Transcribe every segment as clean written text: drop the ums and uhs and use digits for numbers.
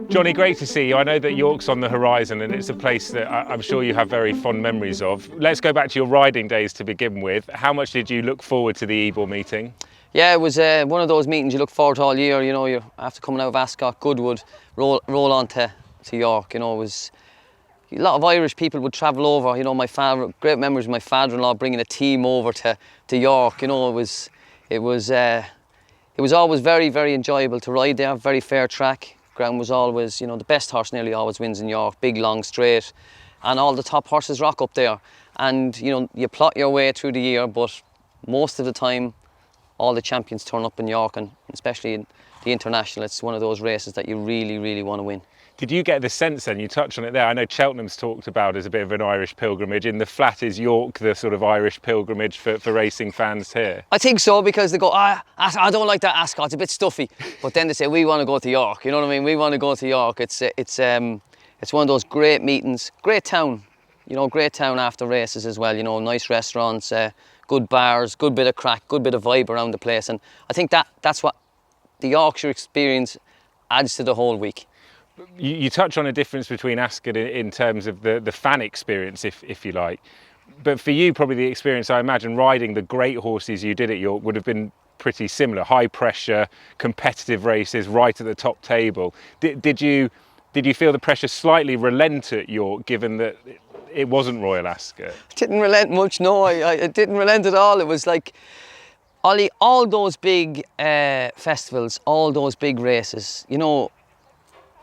Johnny, great to see you. I know that York's on the horizon and it's a place that I'm sure you have very fond memories of. Let's go back to your riding days to begin with. How much did you look forward to the Ebor meeting? Yeah, it was one of those meetings you look forward to all year. You know, you're after coming out of Ascot, Goodwood, roll on to York. You know, it was a lot of Irish people would travel over. You know, great memories of my father-in-law bringing a team over to York. You know, it was always very, very enjoyable to ride there. Very fair track. Ground was always, you know, the best horse nearly always wins in York. Big, long, straight, and all the top horses rock up there. And you know, you plot your way through the year, but most of the time, all the champions turn up in York, and especially in the International, it's one of those races that you really, really want to win. Did you get the sense then, you touched on it there, I know Cheltenham's talked about as a bit of an Irish pilgrimage. In the flat, is York the sort of Irish pilgrimage for racing fans here? I think so, because they go, I don't like that Ascot, it's a bit stuffy. But then they say, we want to go to York, you know what I mean? We want to go to York. It's one of those great meetings, great town, you know, great town after races as well, you know, nice restaurants, good bars, good bit of crack, good bit of vibe around the place. And I think that's what the Yorkshire experience adds to the whole week. You touch on a difference between Ascot in terms of the fan experience, if you like. But for you, probably the experience, I imagine, riding the great horses you did at York would have been pretty similar. High pressure, competitive races, right at the top table. Did you feel the pressure slightly relent at York, given that it wasn't Royal Ascot? It didn't relent much, no. It didn't relent at all. It was like, Ollie, all those big festivals, all those big races, you know,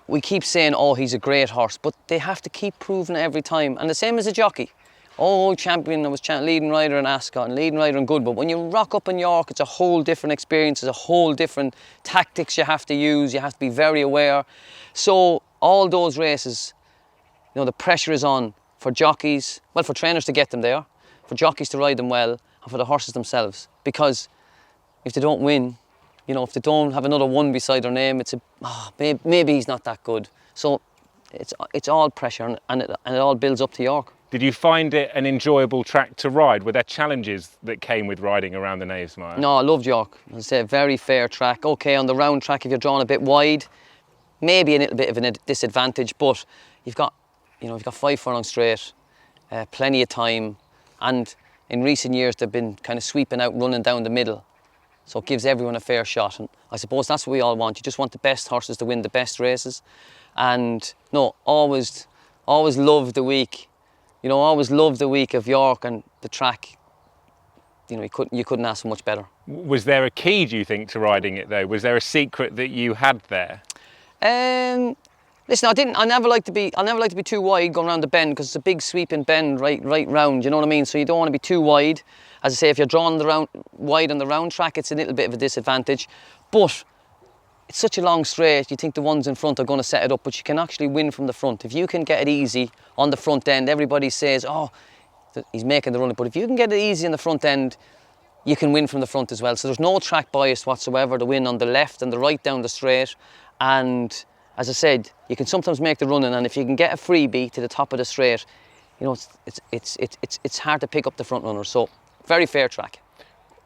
we keep saying, oh, he's a great horse, but they have to keep proving it every time. And the same as a jockey. Oh, champion, I was leading rider in Ascot and leading rider in Good, but when you rock up in York, it's a whole different experience, it's a whole different tactics you have to use, you have to be very aware. So all those races, you know, the pressure is on for jockeys, well, for trainers to get them there, for jockeys to ride them well, and for the horses themselves. Because if they don't win, you know, if they don't have another one beside their name, it's maybe he's not that good. So it's all pressure, and it all builds up to York. Did you find it an enjoyable track to ride? Were there challenges that came with riding around the Knavesmire? No, I loved York. As I say, very fair track. Okay, on the round track, if you're drawn a bit wide, maybe a little bit of a disadvantage, but you've got 5 furlongs straight, plenty of time, and in recent years they've been kind of sweeping out, running down the middle. So it gives everyone a fair shot, and I suppose that's what we all want. You just want the best horses to win the best races. And no, always loved the week. You know, always loved the week of York and the track. You know, you couldn't ask for much better. Was there a key, do you think, to riding it though? Was there a secret that you had there? Listen, I never like to be too wide going around the bend, because it's a big sweeping bend right round. You know what I mean? So you don't want to be too wide. As I say, if you're drawn wide on the round track, it's a little bit of a disadvantage. But it's such a long straight, you think the ones in front are going to set it up, but you can actually win from the front. If you can get it easy on the front end, everybody says, oh, he's making the run. But if you can get it easy on the front end, you can win from the front as well. So there's no track bias whatsoever to win on the left and the right down the straight. And as I said, you can sometimes make the running, and if you can get a freebie to the top of the straight, you know, it's hard to pick up the front runner. So very fair track.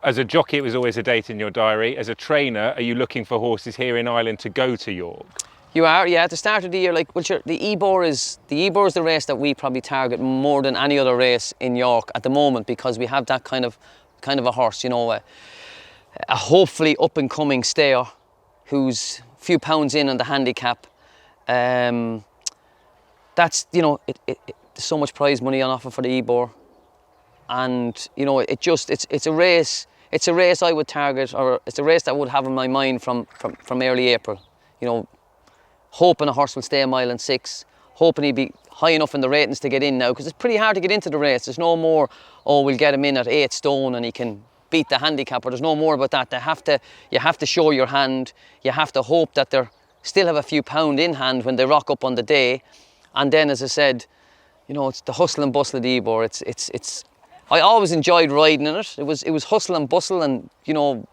As a jockey, it was always a date in your diary. As a trainer, are you looking for horses here in Ireland to go to York? You are, yeah. At the start of the year, like, well, sure, the Ebor is the race that we probably target more than any other race in York at the moment, because we have that kind of a horse, you know, a hopefully up and coming stayer who's a few pounds in on the handicap. That's, you know, there's so much prize money on offer for the Ebor. And you know, it's a race I would target, or it's a race that I would have in my mind from early April. You know, hoping a horse will stay 1.6 miles, hoping he'd be high enough in the ratings to get in now, because it's pretty hard to get into the race. There's no more, oh, we'll get him in at 8 stone and he can beat the handicapper. There's no more about that. You have to show your hand. You have to hope that they still have a few pound in hand when they rock up on the day. And then, as I said, you know, it's the hustle and bustle of the Ebor. I always enjoyed riding in it. It was hustle and bustle, and you know,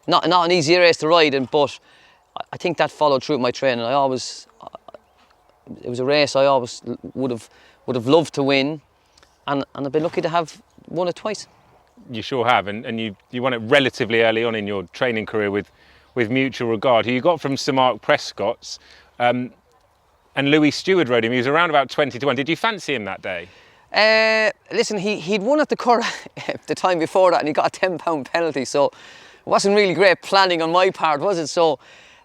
not an easy race to ride in, but I think that followed through my training. It was a race I always would have loved to win, and I've been lucky to have won it twice. You sure have, and you won it relatively early on in your training career with Mutual Regard, who you got from Sir Mark Prescott's, and Louis Stewart rode him. He was around about 20 to 1. Did you fancy him that day? Listen, he'd won at the Curragh the time before that, and he got a £10 penalty, so it wasn't really great planning on my part, was it? So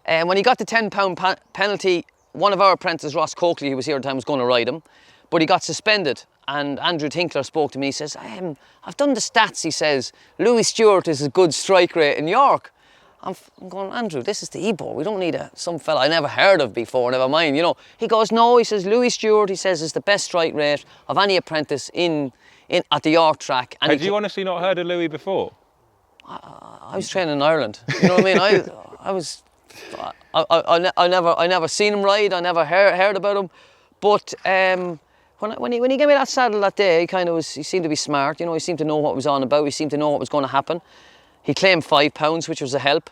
when he got the £10 penalty, one of our apprentices, Ross Coakley, who was here at the time, was going to ride him, but he got suspended. And Andrew Tinkler spoke to me. He says, I've done the stats. He says, Louis Stewart is a good strike rate in York. I'm going, Andrew, this is the Ebor. We don't need some fella I never heard of before, never mind, you know. He goes, no, he says, Louis Stewart, he says, is the best strike rate of any apprentice at the York track. And had you honestly not heard of Louis before? I was training in Ireland. You know what I mean? I never seen him ride. I never heard about him. But when he gave me that saddle that day, he seemed to be smart, you know, he seemed to know what was on about, he seemed to know what was going to happen. He claimed £5, which was a help,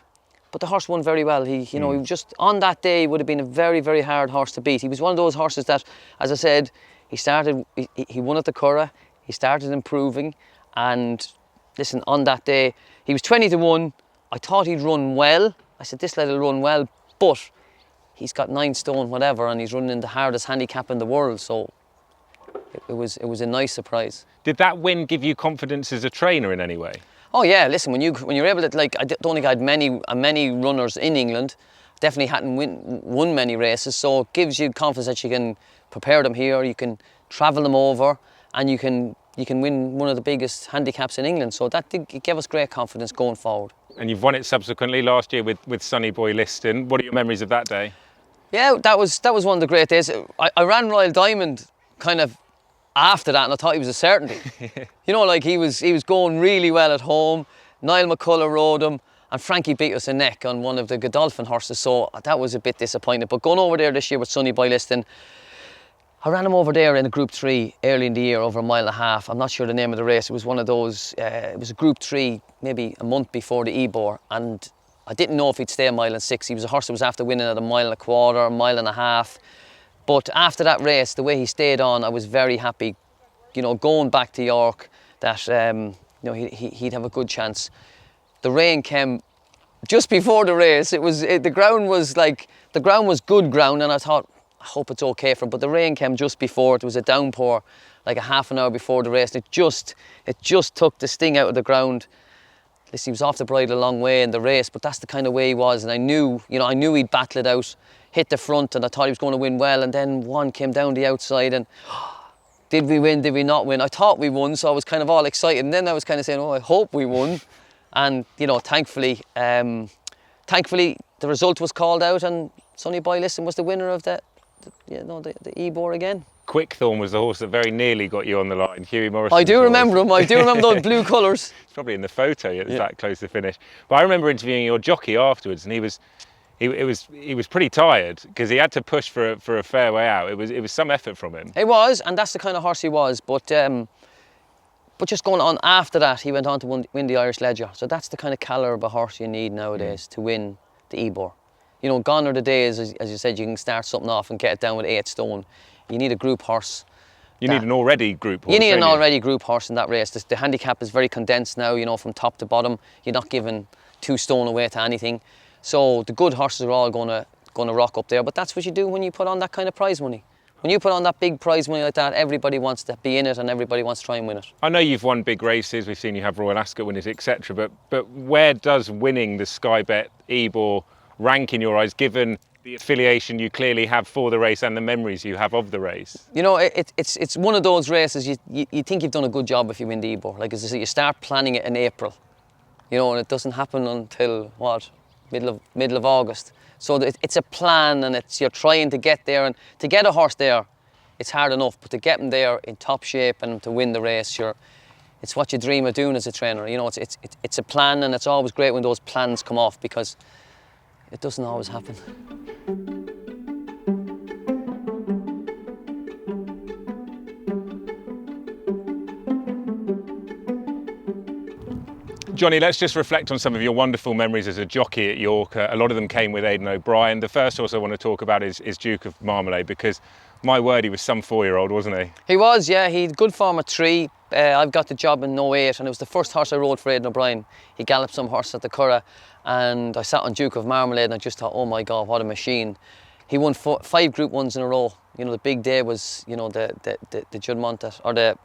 but the horse won very well. He was just, on that day, would have been a very, very hard horse to beat. He was one of those horses that, as I said, he won at the Curragh, he started improving, and listen, on that day, he was 20 to 1. I thought he'd run well. I said, this lad will run well, but he's got 9 stone whatever, and he's running in the hardest handicap in the world, so it was a nice surprise. Did that win give you confidence as a trainer in any way? Oh yeah, listen, when you're able to, like, I don't think I had many runners in England, definitely hadn't won many races, so it gives you confidence that you can prepare them here, you can travel them over, and you can win one of the biggest handicaps in England, so it gave us great confidence going forward. And you've won it subsequently last year with Sonny Boy Liston. What are your memories of that day? Yeah, that was one of the great days. I ran Royal Diamond kind of after that, and I thought he was a certainty. You know, like he was going really well at home. Niall McCullough rode him, and Frankie beat us a neck on one of the Godolphin horses, so that was a bit disappointing. But going over there this year with Sonny Boy Liston, I ran him over there in a Group 3 early in the year, over a mile and a half. I'm not sure the name of the race. It was one of those, it was a Group 3, maybe a month before the Ebor, and I didn't know if he'd stay a mile and 6. He was a horse that was after winning at a mile and a quarter, a mile and a half. But after that race, the way he stayed on, I was very happy, you know, going back to York, that you know, he'd have a good chance. The rain came just before the race. The ground was good ground, and I thought, I hope it's okay for him. But the rain came just before. It was a downpour, like a half an hour before the race. It just took the sting out of the ground. Listen, he was off the bridle a long way in the race, but that's the kind of way he was, and I knew he'd battle it out, hit the front, and I thought he was going to win well, and then one came down the outside, and did we win, did we not win? I thought we won, so I was kind of all excited, and then I was kind of saying, oh, I hope we won. And, you know, thankfully the result was called out, and Sonny Boy Liston was the winner of the Ebor again. Quickthorn was the horse that very nearly got you on the line, Hughie Morrison. I do remember him, I do remember those blue colours. It's probably in the photo, it's that close to finish. But I remember interviewing your jockey afterwards, and he was pretty tired because he had to push for a fair way out. It was some effort from him. It was, and that's the kind of horse he was. But just going on after that, he went on to win the Irish Ledger. So that's the kind of calibre of a horse you need nowadays to win the Ebor. You know, gone are the days, as you said, you can start something off and get it down with 8 stone. You need a group horse. You need an already group horse. You need an already group horse in that race. The handicap is very condensed now, you know, from top to bottom. You're not giving 2 stone away to anything. So the good horses are all going to rock up there. But that's what you do when you put on that kind of prize money. When you put on that big prize money like that, everybody wants to be in it and everybody wants to try and win it. I know you've won big races. We've seen you have Royal Ascot winners, etc. But where does winning the Sky Bet Ebor rank in your eyes, given the affiliation you clearly have for the race and the memories you have of the race? You know, it's one of those races you think you've done a good job if you win the Ebor. Like, as I say, you start planning it in April, you know, and it doesn't happen until what, middle of August. So it's a plan, and you're trying to get there, and to get a horse there, it's hard enough, but to get him there in top shape and to win the race, it's what you dream of doing as a trainer. You know, it's a plan, and it's always great when those plans come off, because it doesn't always happen. Johnny, let's just reflect on some of your wonderful memories as a jockey at York. A lot of them came with Aidan O'Brien. The first horse I want to talk about is Duke of Marmalade, because my word, he was some 4-year-old, wasn't he? He was, yeah. He had good form at 3. I've got the job in '08, and it was the first horse I rode for Aidan O'Brien. He galloped some horse at the Curragh, and I sat on Duke of Marmalade, and I just thought, oh my God, what a machine. He won 5 Group 1s in a row. You know, the big day was, you know, the Juddmonte, or the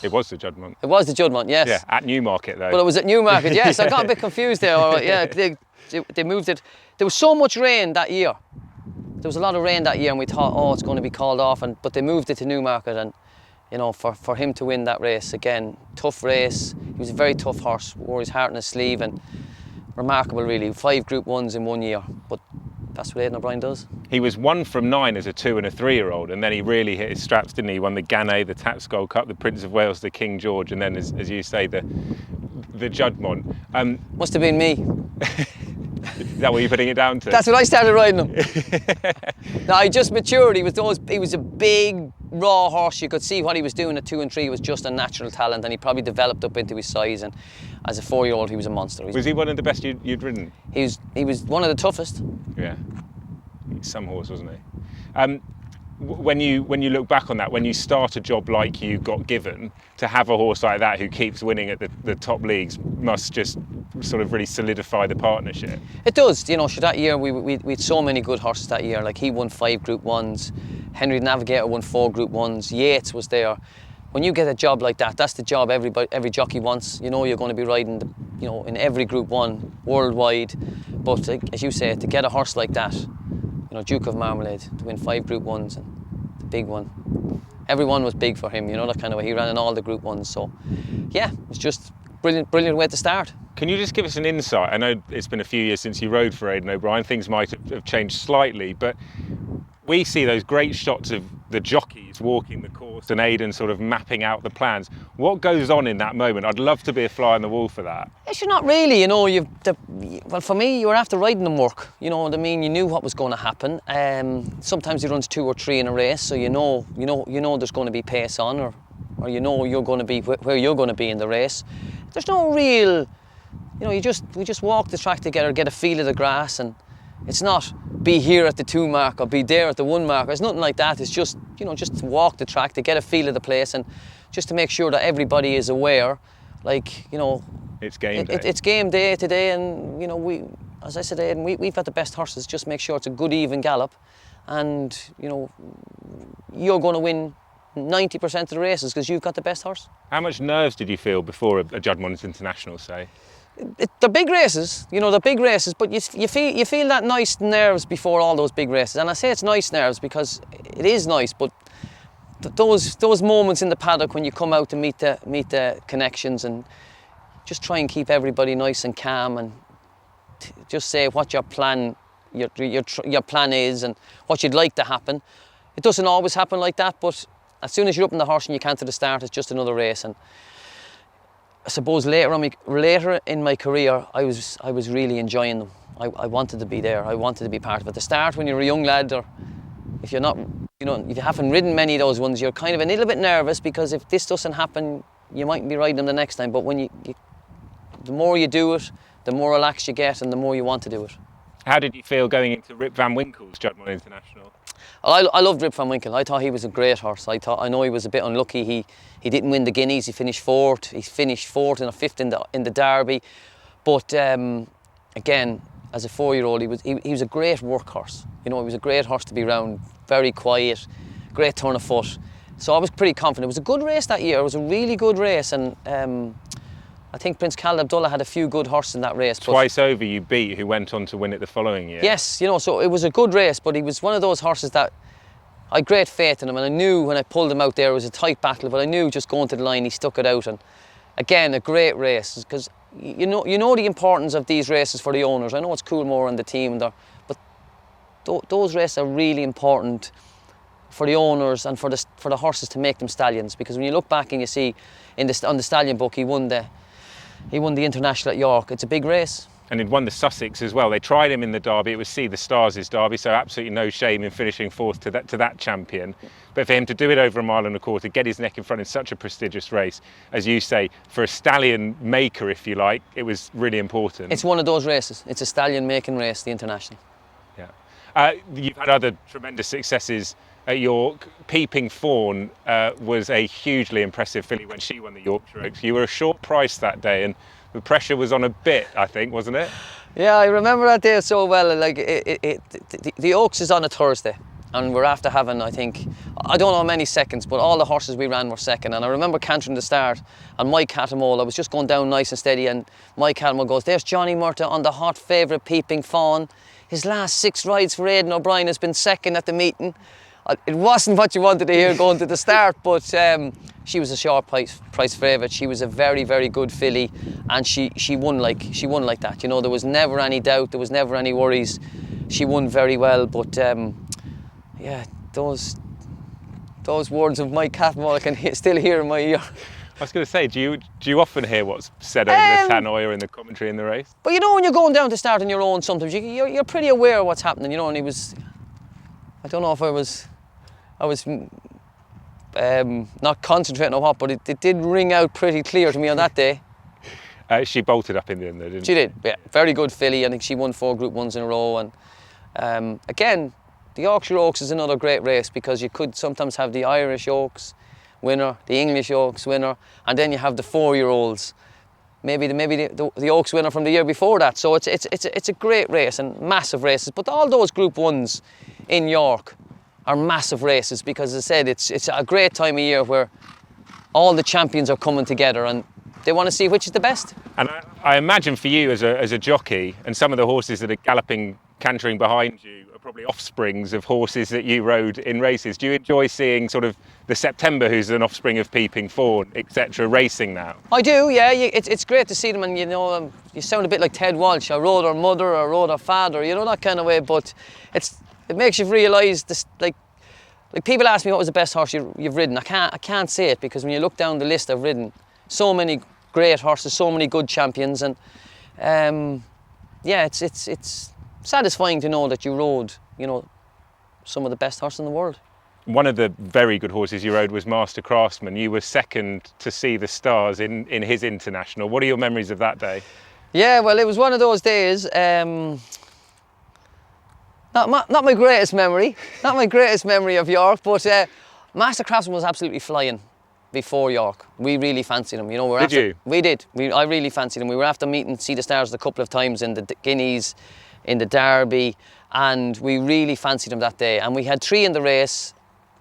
It was the Juddmonte. It was the Juddmonte, yes. Yeah, at Newmarket though. But it was at Newmarket, yes. I got a bit confused there. All right, yeah, they moved it. There was so much rain that year. There was a lot of rain that year, and we thought, oh, it's going to be called off. But they moved it to Newmarket, and you know, for him to win that race again, tough race. He was a very tough horse. Wore his heart on his sleeve, and remarkable, really. 5 Group 1s in 1 year. But that's what Aidan O'Brien does. He was 1 from 9 as a 2 and a 3-year-old, and then he really hit his straps, didn't he? He won the Gannet, the Tatsgold Cup, the Prince of Wales, the King George, and then, as you say, the Juddmonte. Must have been me. Is that what you're putting it down to? That's when I started riding him. No, he just matured. He was a big, raw horse. You could see what he was doing at 2 and 3 was just a natural talent, and he probably developed up into his size. And as a 4-year-old, he was a monster. Was he one of the best you'd ridden? He was one of the toughest. Yeah, some horse, wasn't he? When you look back on that, when you start a job like you got given, to have a horse like that who keeps winning at the top leagues must just sort of really solidify the partnership. It does, you know. So that year we had so many good horses that year. Like, he won 5 Group 1s, Henry the Navigator won 4 Group 1s, Yates was there. When you get a job like that, that's the job every jockey wants. You know, you're going to be riding, you know, in every Group 1 worldwide. But as you say, to get a horse like that, you know, Duke of Marmalade, to win 5 Group 1s, and the big one. Everyone was big for him, you know, that kind of way. He ran in all the Group 1s, so yeah, it was just brilliant way to start. Can you just give us an insight? I know it's been a few years since you rode for Aidan O'Brien, things might have changed slightly, but we see those great shots of the jockeys walking the course and Aidan sort of mapping out the plans. What goes on in that moment? I'd love to be a fly on the wall for that. It's not really, you know. Well, for me, you were after riding them work. You know what I mean? You knew what was going to happen. Sometimes he runs 2 or 3 in a race, so you know there's going to be pace on, or you know you're going to be where you're going to be in the race. There's no real, you know. We just walk the track together, get a feel of the grass, and it's not be here at the 2 mark or be there at the 1 mark. It's nothing like that. It's just, you know, just to walk the track to get a feel of the place, and just to make sure that everybody is aware, like, you know, it's game day. It's game day today, and you know, as I said, Aidan, we've got the best horses. Just make sure it's a good even gallop, and you know, you're going to win 90% of the races because you've got the best horse. How much nerves did you feel before a Juddmonte International, say? They're big races, you know, they're big races, but you feel that nice nerves before all those big races. And I say it's nice nerves because it is nice, but those moments in the paddock when you come out to meet the connections, and just try and keep everybody nice and calm, and just say what your plan is and what you'd like to happen. It doesn't always happen like that, but as soon as you're up in the horse and you canter the start, it's just another race. And I suppose later in my career, I was really enjoying them. I wanted to be there. I wanted to be part of it. At the start, when you're a young lad, or if you're not, you know, if you haven't ridden many of those ones, you're kind of a little bit nervous, because if this doesn't happen, you mightn't be riding them the next time. But when the more you do it, the more relaxed you get, and the more you want to do it. How did you feel going into Rip Van Winkle's Juddmonte International? I loved Rip Van Winkle. I thought he was a great horse. I know he was a bit unlucky. He didn't win the Guineas. He finished 4th. He finished 4th and a 5th in the Derby. But again, as a 4-year-old, he was a great workhorse. You know, he was a great horse to be around. Very quiet, great turn of foot. So I was pretty confident. It was a good race that year. It was a really good race, and I think Prince Khaled Abdullah had a few good horses in that race. Twice over you beat who went on to win it the following year. Yes, you know, so it was a good race, but he was one of those horses that I had great faith in him, and I knew when I pulled him out there, it was a tight battle, but I knew just going to the line, he stuck it out. And again, a great race, because you know the importance of these races for the owners. I know it's Coolmore and the team, but those races are really important for the owners and for the horses to make them stallions, because when you look back and you see on the stallion book, he won the International at York. It's a big race. And he'd won the Sussex as well. They tried him in the Derby. It was the Stars' Derby, so absolutely no shame in finishing 4th to that champion. But for him to do it over 1.25 miles, get his neck in front in such a prestigious race, as you say, for a stallion maker, if you like, it was really important. It's one of those races. It's a stallion making race, the International. Yeah. You've had other tremendous successes at York, Peeping Fawn was a hugely impressive filly when she won the Yorkshire Oaks. You were a short price that day, and the pressure was on a bit, I think, wasn't it? Yeah, I remember that day so well. Like the Oaks is on a Thursday, and we're after having, I think, I don't know how many seconds, but all the horses we ran were second. And I remember cantering the start, and Mike Catamole, I was just going down nice and steady, and Mike Catamole goes, "There's Johnny Murtagh on the hot favourite Peeping Fawn. His last 6 rides for Aidan O'Brien has been second at the meeting." It wasn't what you wanted to hear going to the start, but she was a short price favourite. She was a very, very good filly, and she won like that. You know, there was never any doubt, there was never any worries. She won very well, but yeah, those words of Mike Catamole I can still hear in my ear. I was going to say, do you often hear what's said over the tannoy or in the commentary in the race? But you know, when you're going down to start on your own, sometimes you're pretty aware of what's happening. You know, and he was, I don't know if I was not concentrating on what, but it did ring out pretty clear to me on that day. She bolted up in the end, though, didn't she? She did, yeah. Very good filly. I think she won 4 Group 1s in a row. And again, the Yorkshire Oaks is another great race, because you could sometimes have the Irish Oaks winner, the English Oaks winner, and then you have the 4-year-olds. Maybe the Oaks winner from the year before that. So it's a great race and massive races. But all those Group 1s in York are massive races, because as I said, it's a great time of year where all the champions are coming together and they want to see which is the best. And I imagine for you as a jockey, and some of the horses that are galloping, cantering behind you are probably offsprings of horses that you rode in races. Do you enjoy seeing sort of the September, who's an offspring of Peeping Fawn, etc., racing now? I do, yeah. It's great to see them, and you know, you sound a bit like Ted Walsh. I rode her mother, I rode her father, you know, that kind of way. But it makes you realise this, like people ask me what was the best horse you've ridden. I can't say it, because when you look down the list I've ridden, so many great horses, so many good champions, and yeah, it's satisfying to know that you rode, you know, some of the best horses in the world. One of the very good horses you rode was Mastercraftsman. You were second to see the Stars in his international. What are your memories of that day? Yeah, well, it was one of those days. Not my greatest memory, not my greatest memory of York, but Mastercraftsman was absolutely flying before York. We really fancied him, you know. We did. I really fancied him. We were after meeting See the Stars a couple of times in the Guineas, in the Derby, and we really fancied him that day. And we had 3 in the race,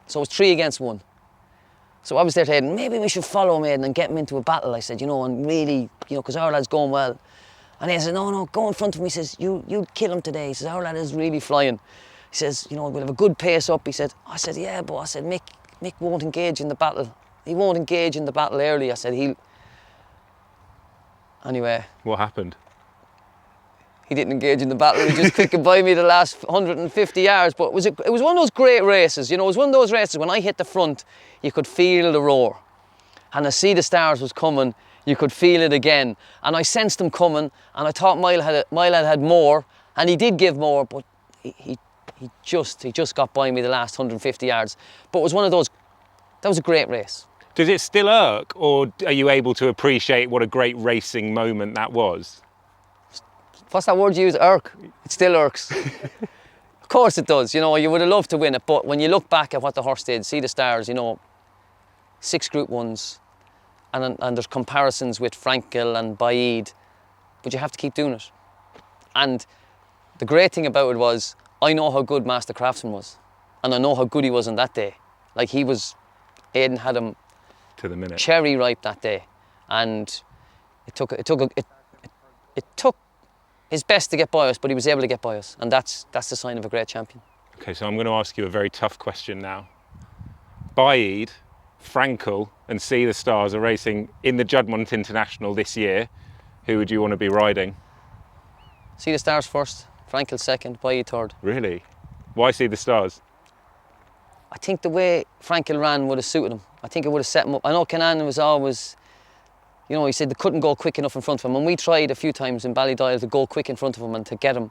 so it was 3 against 1. So I was there to Aidan, maybe we should follow him, Aidan, and get him into a battle, I said, you know, and really, you know, because our lad's going well. And he said, no, go in front of him. He says, you kill him today. He says, our lad is really flying. He says, you know, we'll have a good pace up. He said, I said, yeah, but I said, Mick won't engage in the battle. He won't engage in the battle early. I said, Anyway. What happened? He didn't engage in the battle. He just quickened by me the last 150 yards. But it was one of those great races. You know, it was one of those races when I hit the front, you could feel the roar. And I See the Stars was coming, you could feel it again. And I sensed him coming, and I thought Mile had more, and he did give more, but he just got by me the last 150 yards. But it was one of those, that was a great race. Does it still irk, or are you able to appreciate what a great racing moment that was? What's that word you use? Irk. It still irks. Of course it does. You know, you would have loved to win it, but when you look back at what the horse did, See the Stars, you know, 6 Group 1s, and there's comparisons with Frankel and Baaeed, but you have to keep doing it. And the great thing about it was, I know how good Mastercraftsman was, and I know how good he was on that day. Like, Aidan had him to the minute, cherry ripe that day, and it took his best to get by us, but he was able to get by us, and that's the sign of a great champion. Okay, so I'm going to ask you a very tough question now. Baaeed, Frankel and See the Stars are racing in the Juddmonte International this year. Who would you want to be riding? See the Stars first, Frankel second, Baaeed third. Really? Why See the Stars? I think the way Frankel ran would have suited him. I think it would have set him up. I know Kenan was always, you know, he said they couldn't go quick enough in front of him, and we tried a few times in Ballydial to go quick in front of him and to get him.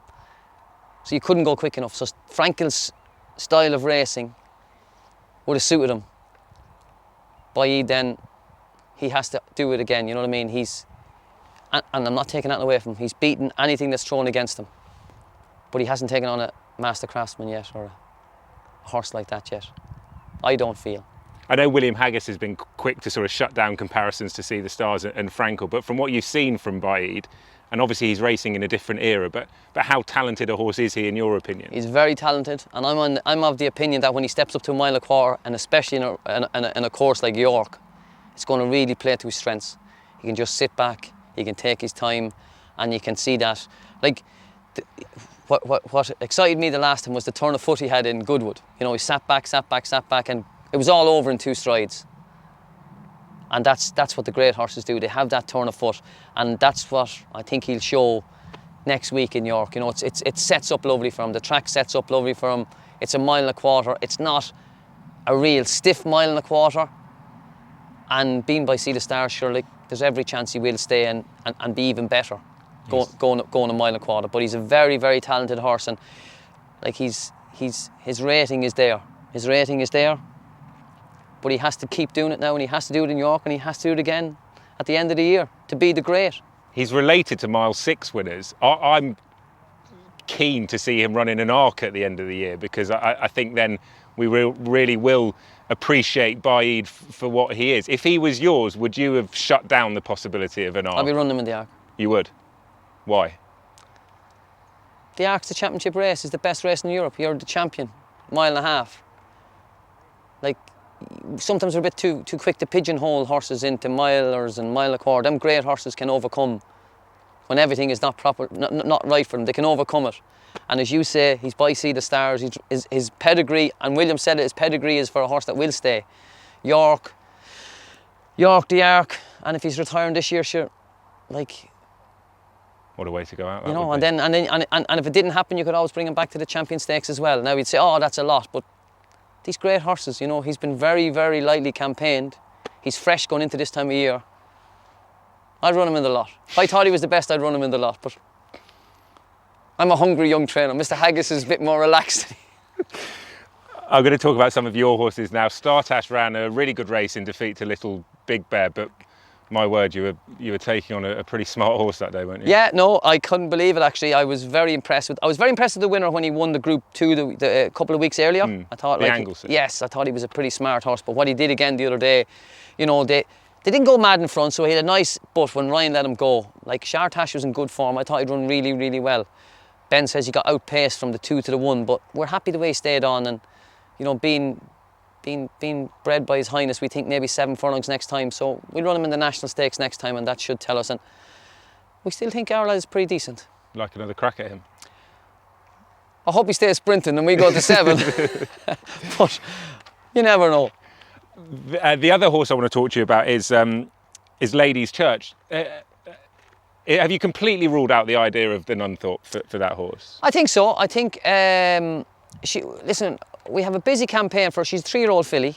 So you couldn't go quick enough. So Frankel's style of racing would have suited him. Baaeed, then he has to do it again, you know what I mean? And I'm not taking that away from him. He's beaten anything that's thrown against him. But he hasn't taken on a Mastercraftsman yet, or a horse like that yet. I don't feel. I know William Haggis has been quick to sort of shut down comparisons to See the Stars and Frankel, but from what you've seen from Baaeed, and obviously he's racing in a different era, but how talented a horse is he in your opinion? He's very talented, and I'm of the opinion that when he steps up to a mile and a quarter, and especially in a course like York, it's going to really play to his strengths. He can just sit back, he can take his time, and you can see that. Like, what excited me the last time was the turn of foot he had in Goodwood. You know, he sat back, and it was all over in 2 strides. And that's what the great horses do. They have that turn of foot, and that's what I think he'll show next week in York. You know, it sets up lovely for him. The track sets up lovely for him. It's a mile and a quarter. It's not a real stiff mile and a quarter. And being by See the Stars, sure, like, there's every chance he will stay and be even better, going a mile and a quarter. But he's a very, very talented horse, and like his rating is there. His rating is there. But he has to keep doing it now, and he has to do it in York, and he has to do it again at the end of the year to be the great. He's related to Mile 6 winners. I'm keen to see him running an arc at the end of the year, because I think then we really will appreciate Baaeed for what he is. If he was yours, would you have shut down the possibility of an arc? I'll be running him in the arc. You would? Why? The arc's the championship race. It's the best race in Europe. You're the champion. Mile and a half. Like, sometimes we're a bit too quick to pigeonhole horses into milers and mile and a quarter. Them great horses can overcome when everything is not proper, not right for them. They can overcome it. And as you say, he's by See the Stars. His pedigree, and William said it, his pedigree is for a horse that will stay. York, the Arc, and if he's retiring this year, sure, like, what a way to go out. You know, and if it didn't happen, you could always bring him back to the Champion Stakes as well. Now you'd say, oh, that's a lot, but these great horses, you know, he's been very, very lightly campaigned. He's fresh going into this time of year. I'd run him in the lot. If I thought he was the best, I'd run him in the lot, but I'm a hungry young trainer. Mr. Haggis is a bit more relaxed. I'm going to talk about some of your horses now. Shartash ran a really good race in defeat to Little Big Bear, but my word, you were taking on a pretty smart horse that day, weren't you? Yeah, no, I couldn't believe it actually. I was very impressed with the winner when he won the Group 2 a couple of weeks earlier. I thought, yes, I thought he was a pretty smart horse, but what he did again the other day, you know, they didn't go mad in front, so he had a nice butt when Ryan let him go. Like, Shartash was in good form. I thought he'd run really, really well. Ben says he got outpaced from the 2 to the 1, but we're happy the way he stayed on, and, you know, being bred by His Highness, we think maybe 7 furlongs next time, so we'll run him in the National Stakes next time, and that should tell us. And we still think Arla is pretty decent. Like another crack at him? I hope he stays sprinting and we go to 7. But you never know. The other horse I want to talk to you about is Lady's Church. Have you completely ruled out the idea of the Nunthorpe for that horse? I think so. I think listen, we have a busy campaign for her. She's a 3-year-old filly,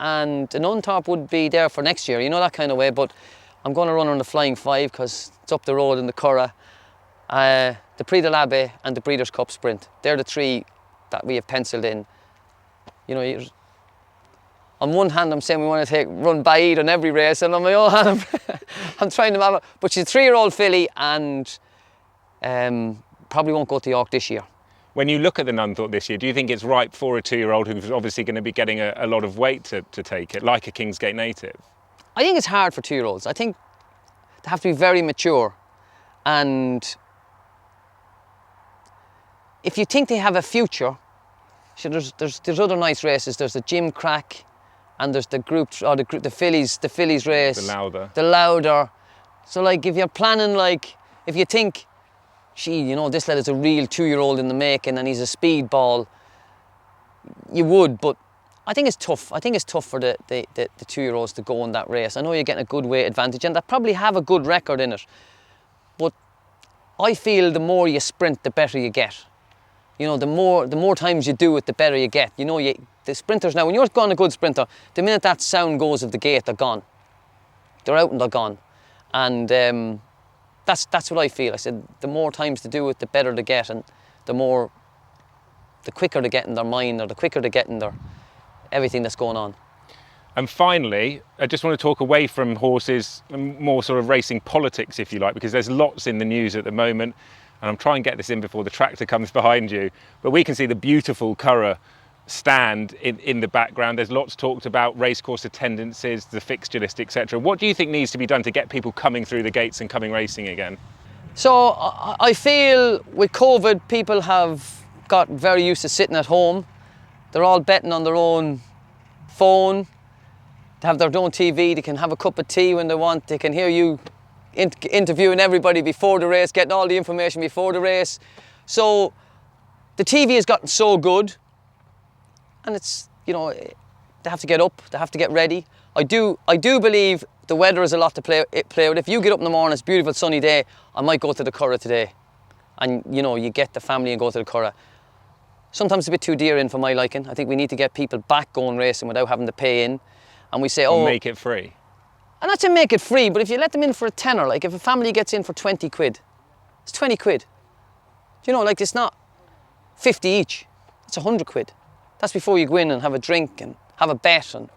and the Nunthorpe would be there for next year, you know, that kind of way. But I'm going to run her on the Flying 5 because it's up the road in the Curragh. The Prix de l'Abbé and the Breeders' Cup Sprint. They're the 3 that we have penciled in. You know, on one hand I'm saying we want to run Baaeed on every race, and on my own hand I'm trying to have but she's a 3-year-old filly, and probably won't go to York this year. When you look at the Nunthorpe this year, do you think it's right for a 2-year-old who's obviously going to be getting a lot of weight to take it, like a Kingsgate native? I think it's hard for 2-year-olds. I think they have to be very mature, and if you think they have a future, so there's other nice races. There's the Jim Crack, and there's the the fillies race. The Lauder. So like, if you're planning, like, if you think, gee, you know, this lad is a real 2-year-old in the making and he's a speedball, you would, but I think it's tough. I think it's tough for the 2-year-olds to go in that race. I know you're getting a good weight advantage, and they probably have a good record in it, but I feel the more you sprint, the better you get. You know, the more times you do it, the better you get. You know, the sprinters now, when you're going a good sprinter, the minute that sound goes of the gate, they're gone. They're out and they're gone. And that's what I feel. I said, the more times to do it, the better they get, and the quicker they get in their mind, or the quicker they get in their everything that's going on. And finally, I just want to talk away from horses and more sort of racing politics, if you like, because there's lots in the news at the moment. and I'm trying to get this in before the tractor comes behind you, but we can see the beautiful Curragh stand in the background. There's lots talked about racecourse attendances, the fixture list, etc. What do you think needs to be done to get people coming through the gates and coming racing again? So I feel with COVID, people have got very used to sitting at home. They're all betting on their own phone. They have their own TV. They can have a cup of tea when they want. They can hear you interviewing everybody before the race, getting all the information before the race. So the TV has gotten so good, and it's, you know, they have to get up, they have to get ready. I do believe the weather is a lot to play with. If you get up in the morning, it's a beautiful sunny day, I might go to the Curragh today. And you know, you get the family and go to the Curragh. Sometimes it's a bit too dear in for my liking. I think we need to get people back going racing without having to pay in. And we say, oh, make it free. And not to make it free, but if you let them in for a tenner, like if a family gets in for 20 quid, it's 20 quid. You know, like it's not 50 each, it's 100 quid. That's before you go in and have a drink and have a bet and,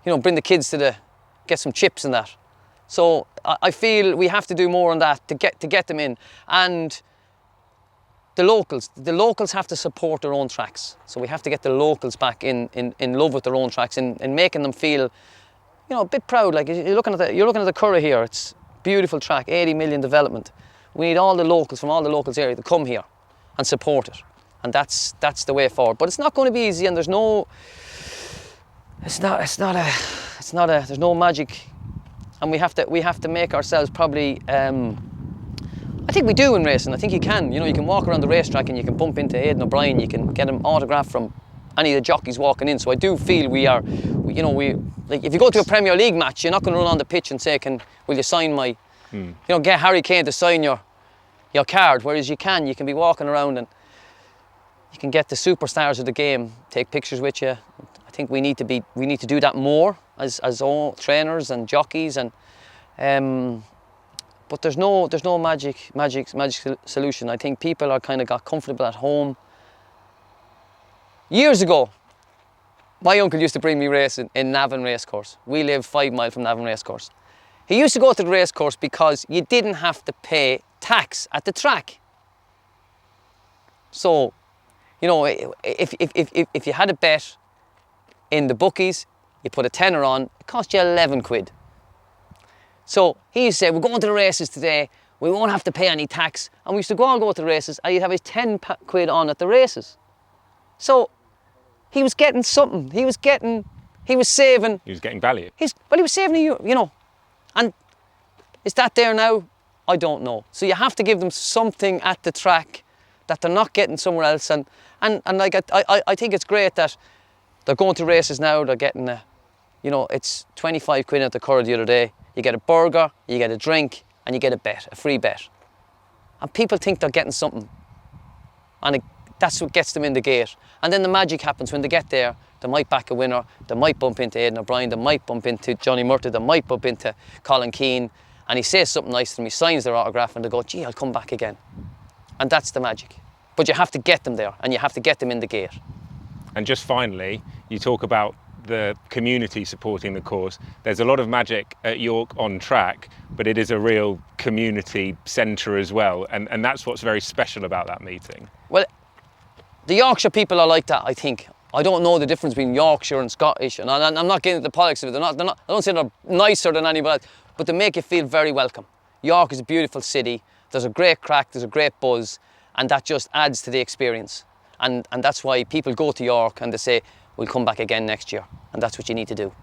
you know, bring the kids to get some chips and that. So I feel we have to do more on that to get them in. And the locals have to support their own tracks. So we have to get the locals back in love with their own tracks and making them feel, you know, a bit proud. Like you're looking at the Curragh here. It's a beautiful track, 80 million development. We need all the locals from all the locals area to come here and support it. And that's the way forward. But it's not going to be easy, and there's no magic. And we have to make ourselves probably. I think we do in racing. I think you can. You know, you can walk around the racetrack and you can bump into Aidan O'Brien. You can get an autograph from any of the jockeys walking in. So I do feel like if you go to a Premier League match, you're not going to run on the pitch and say, will you sign my, you know, get Harry Kane to sign your card. Whereas you can be walking around and you can get the superstars of the game, take pictures with you. I think we need to do that more as all trainers and jockeys, and but there's no magic solution. I think people are kind of got comfortable at home. Years ago, my uncle used to bring me racing in Navan Racecourse. We live 5 miles from Navan Racecourse. He used to go to the racecourse because you didn't have to pay tax at the track. So, you know, if you had a bet in the bookies, you put a tenner on, it cost you 11 quid. So he used to say, we're going to the races today, we won't have to pay any tax. And we used to go to the races and you'd have his 10 quid on at the races. So he was getting something, he was saving. He was getting value. He was saving, you know. And is that there now? I don't know. So you have to give them something at the track that they're not getting somewhere else. And like I think it's great that they're going to races now, they're getting you know, it's 25 quid at the Curragh the other day. You get a burger, you get a drink, and you get a bet, a free bet. And people think they're getting something. And that's what gets them in the gate. And then the magic happens when they get there. They might back a winner, they might bump into Aidan O'Brien, they might bump into Johnny Murtagh, they might bump into Colin Keane, and he says something nice to them, he signs their autograph, and they go, gee, I'll come back again. And that's the magic. But you have to get them there, and you have to get them in the gate. And just finally, you talk about the community supporting the course. There's a lot of magic at York on track, but it is a real community centre as well, and that's what's very special about that meeting. Well, the Yorkshire people are like that, I think. I don't know the difference between Yorkshire and Scottish, and I'm not getting into the politics of it. I don't say they're nicer than anybody else, but they make you feel very welcome. York is a beautiful city. There's a great crack, there's a great buzz, and that just adds to the experience. And that's why people go to York and they say, we'll come back again next year. And that's what you need to do.